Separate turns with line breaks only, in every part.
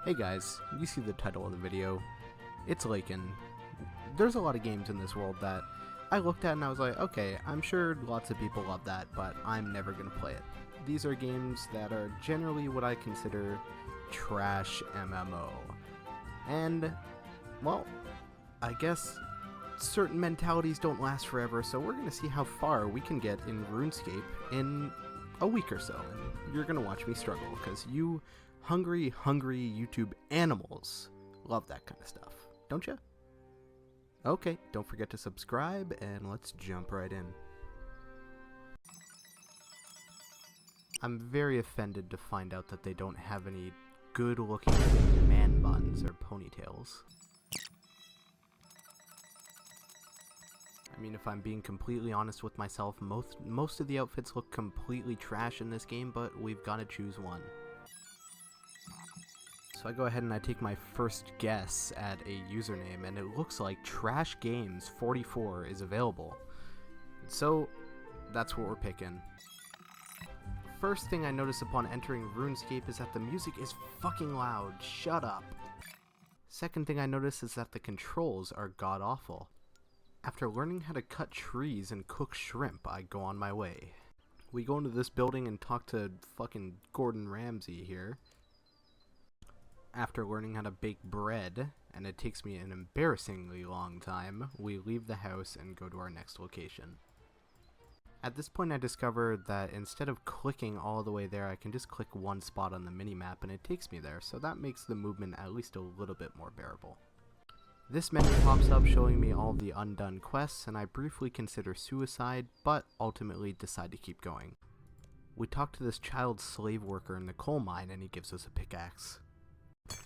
Hey guys, you see the title of the video. It's Lakin. There's a lot of games in this world that I looked at and I was like, okay, I'm sure lots of people love that, but I'm never going to play it. These are games that are generally what I consider trash MMO. And, well, I guess certain mentalities don't last forever, so we're going to see how far we can get in Runescape in a week or so. And you're going to watch me struggle, because you hungry YouTube animals love that kind of stuff, don't you? Okay, don't forget to subscribe, and let's jump right in. I'm very offended to find out that they don't have any good-looking man buns or ponytails. I mean, if I'm being completely honest with myself, most of the outfits look completely trash in this game, but we've got to choose one. So I go ahead and I take my first guess at a username, and it looks like Trashgames44 is available. So that's what we're picking. First thing I notice upon entering Runescape is that the music is fucking loud. Shut up. Second thing I notice is that the controls are god-awful. After learning how to cut trees and cook shrimp, I go on my way. We go into this building and talk to fucking Gordon Ramsay here. After learning how to bake bread, and it takes me an embarrassingly long time, we leave the house and go to our next location. At this point I discover that instead of clicking all the way there, I can just click one spot on the minimap and it takes me there, so that makes the movement at least a little bit more bearable. This menu pops up showing me all the undone quests, and I briefly consider suicide, but ultimately decide to keep going. We talk to this child slave worker in the coal mine and he gives us a pickaxe.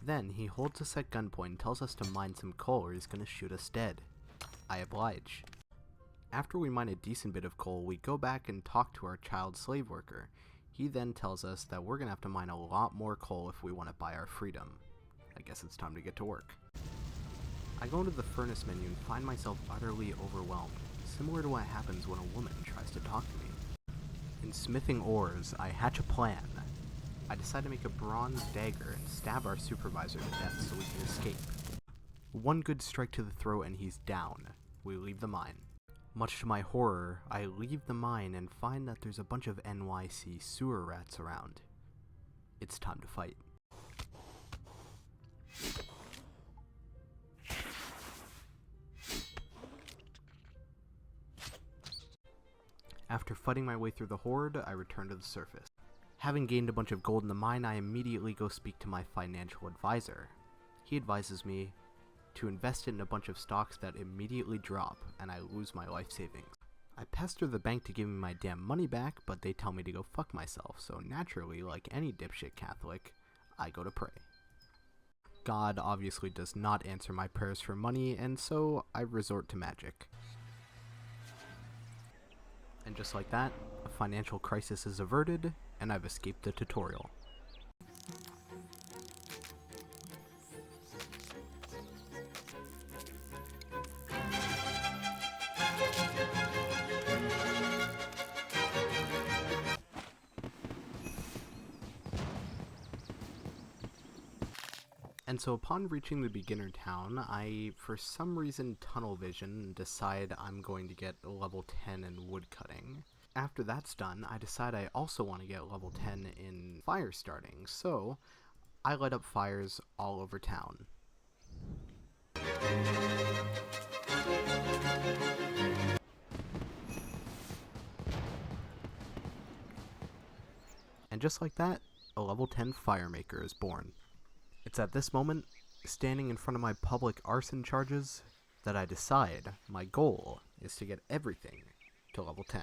Then he holds us at gunpoint and tells us to mine some coal or he's gonna shoot us dead. I oblige. After we mine a decent bit of coal, we go back and talk to our child slave worker. He then tells us that we're gonna have to mine a lot more coal if we want to buy our freedom. I guess it's time to get to work. I go into the furnace menu and find myself utterly overwhelmed, similar to what happens when a woman tries to talk to me. In smithing ores, I hatch a plan. I decide to make a bronze dagger and stab our supervisor to death so we can escape. One good strike to the throat and he's down. We leave the mine. Much to my horror, I leave the mine and find that there's a bunch of NYC sewer rats around. It's time to fight. After fighting my way through the horde, I return to the surface. Having gained a bunch of gold in the mine, I immediately go speak to my financial advisor. He advises me to invest it in a bunch of stocks that immediately drop, and I lose my life savings. I pester the bank to give me my damn money back, but they tell me to go fuck myself, so naturally, like any dipshit Catholic, I go to pray. God obviously does not answer my prayers for money, and so I resort to magic. And just like that, a financial crisis is averted, and I've escaped the tutorial. And so upon reaching the beginner town, I, for some reason, tunnel vision and decide I'm going to get level 10 in woodcutting. After that's done, I decide I also want to get level 10 in fire starting, so I light up fires all over town. And just like that, a level 10 fire maker is born. It's at this moment, standing in front of my public arson charges, that I decide my goal is to get everything to level 10.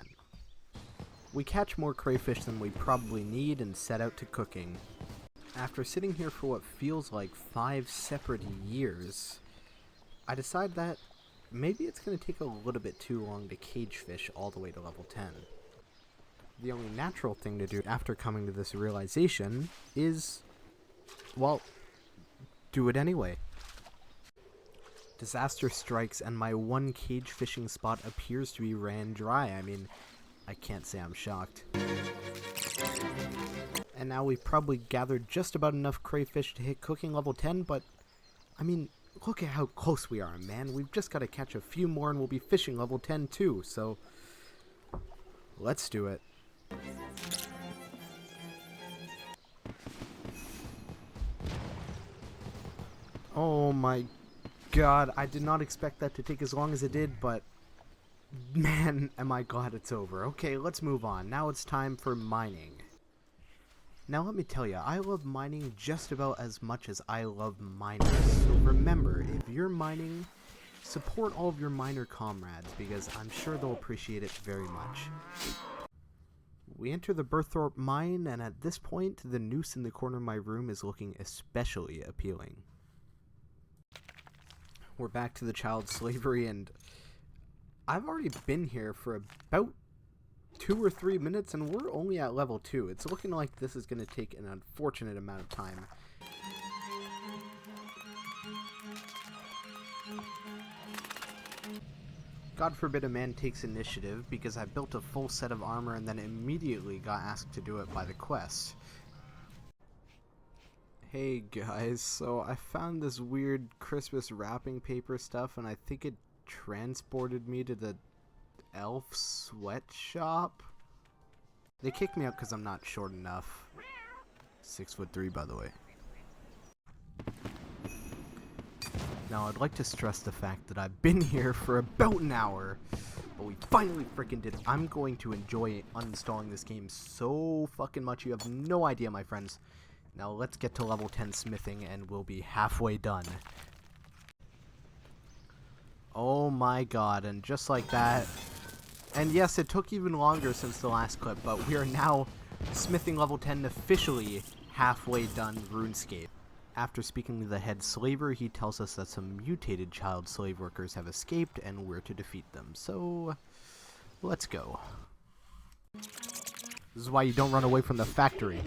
We catch more crayfish than we probably need and set out to cooking. After sitting here for what feels like 5 separate years, I decide that maybe it's going to take a little bit too long to cage fish all the way to level 10. The only natural thing to do after coming to this realization is, well, do it anyway. Disaster strikes and my one cage fishing spot appears to be ran dry. I mean, I can't say I'm shocked. And now we've probably gathered just about enough crayfish to hit cooking level 10, but, I mean, look at how close we are, man. We've just got to catch a few more and we'll be fishing level 10 too, so let's do it. Oh my god, I did not expect that to take as long as it did, but man, am I glad it's over. Okay, let's move on. Now it's time for mining. Now let me tell you, I love mining just about as much as I love miners. So remember, if you're mining, support all of your miner comrades, because I'm sure they'll appreciate it very much. We enter the Berthorpe mine, and at this point, the noose in the corner of my room is looking especially appealing. We're back to the child slavery, and I've already been here for about 2 or 3 minutes, and we're only at level 2. It's looking like this is going to take an unfortunate amount of time. God forbid a man takes initiative, because I built a full set of armor and then immediately got asked to do it by the quest. Hey guys, so I found this weird Christmas wrapping paper stuff, and I think it transported me to the elf sweatshop. They kicked me out because I'm not short enough. 6'3", by the way. Now I'd like to stress the fact that I've been here for about an hour, but we finally freaking did it. I'm going to enjoy uninstalling this game so fucking much, you have no idea, my friends. Now let's get to level 10 smithing and we'll be halfway done. Oh my god, and just like that. And yes, it took even longer since the last clip, but we are now smithing level 10 officially halfway done Runescape. After speaking to the head slaver, he tells us that some mutated child slave workers have escaped and we're to defeat them. So, let's go. This is why you don't run away from the factory.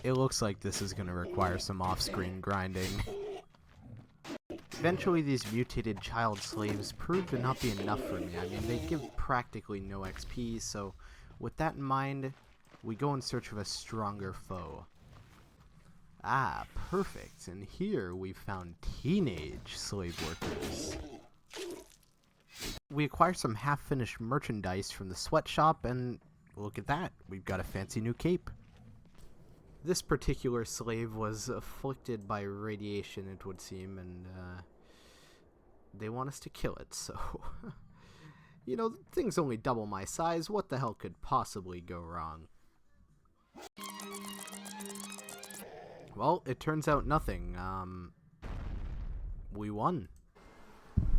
It looks like this is going to require some off-screen grinding. Eventually, these mutated child slaves proved to not be enough for me. I mean, they give practically no XP, so with that in mind, we go in search of a stronger foe. Ah, perfect. And here we found teenage slave workers. We acquire some half-finished merchandise from the sweatshop, and look at that. We've got a fancy new cape. This particular slave was afflicted by radiation, it would seem, and they want us to kill it, so... You know, things only double my size, what the hell could possibly go wrong? Well, it turns out nothing. We won.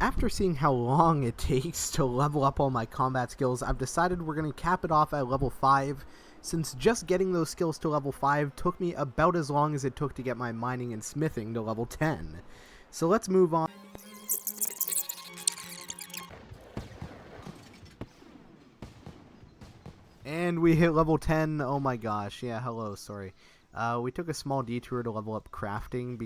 After seeing how long it takes to level up all my combat skills, I've decided we're going to cap it off at level 5, since just getting those skills to level 5 took me about as long as it took to get my mining and smithing to level 10. So let's move on. And we hit level 10. Oh my gosh. Yeah, hello, sorry. We took a small detour to level up crafting.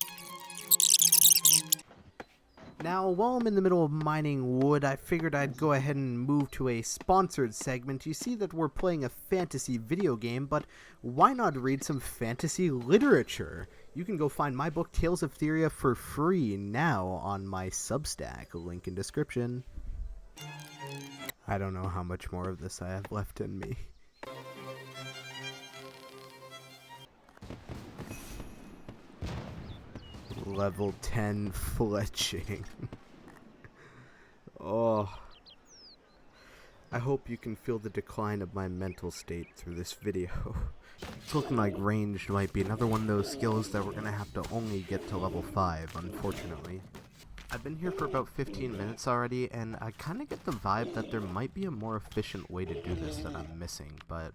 Now, while I'm in the middle of mining wood, I figured I'd go ahead and move to a sponsored segment. You see that we're playing a fantasy video game, but why not read some fantasy literature? You can go find my book, Tales of Theria, for free now on my Substack, link in description. I don't know how much more of this I have left in me. Level 10 fletching. Oh. I hope you can feel the decline of my mental state through this video. It's looking like ranged might be another one of those skills that we're gonna have to only get to level 5, unfortunately. I've been here for about 15 minutes already, and I kinda get the vibe that there might be a more efficient way to do this that I'm missing, but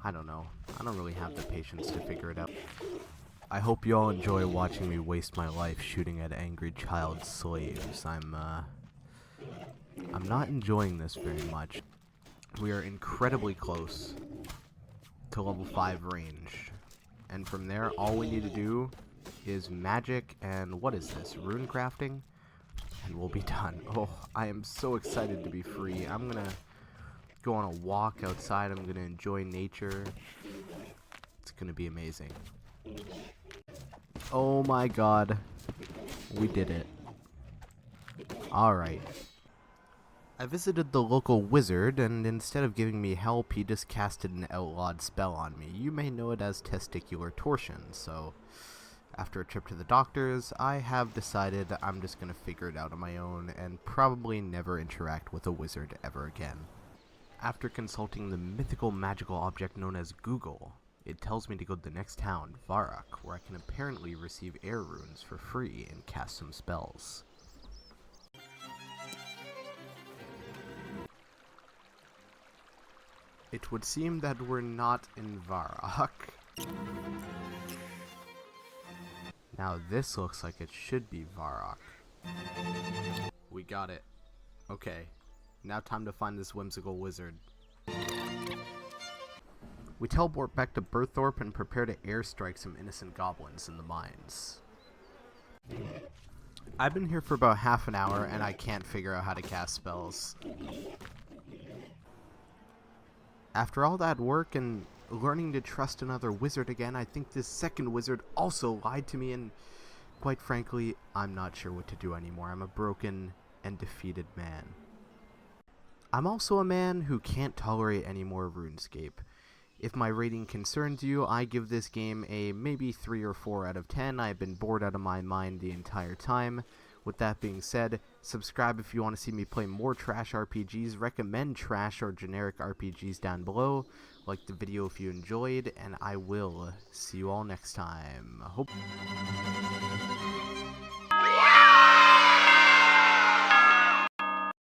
I don't know. I don't really have the patience to figure it out. I hope you all enjoy watching me waste my life shooting at angry child slaves. I'm not enjoying this very much. We are incredibly close to level 5 range. And from there, all we need to do is magic and what is this? Rune crafting? And we'll be done. Oh, I am so excited to be free. I'm gonna go on a walk outside. I'm gonna enjoy nature. It's gonna be amazing. Oh my god. We did it. Alright. I visited the local wizard, and instead of giving me help, he just casted an outlawed spell on me. You may know it as testicular torsion, so after a trip to the doctors, I have decided I'm just going to figure it out on my own and probably never interact with a wizard ever again. After consulting the mythical magical object known as Google, it tells me to go to the next town, Varrock, where I can apparently receive air runes for free and cast some spells. It would seem that we're not in Varrock. Now this looks like it should be Varrock. We got it. Okay, now time to find this whimsical wizard. We teleport back to Berthorpe and prepare to airstrike some innocent goblins in the mines. I've been here for about half an hour and I can't figure out how to cast spells. After all that work and learning to trust another wizard again, I think this second wizard also lied to me, and quite frankly, I'm not sure what to do anymore. I'm a broken and defeated man. I'm also a man who can't tolerate any more Runescape. If my rating concerns you, I give this game a maybe 3 or 4 out of 10. I've been bored out of my mind the entire time. With that being said, subscribe if you want to see me play more trash RPGs, recommend trash or generic RPGs down below, like the video if you enjoyed, and I will see you all next time.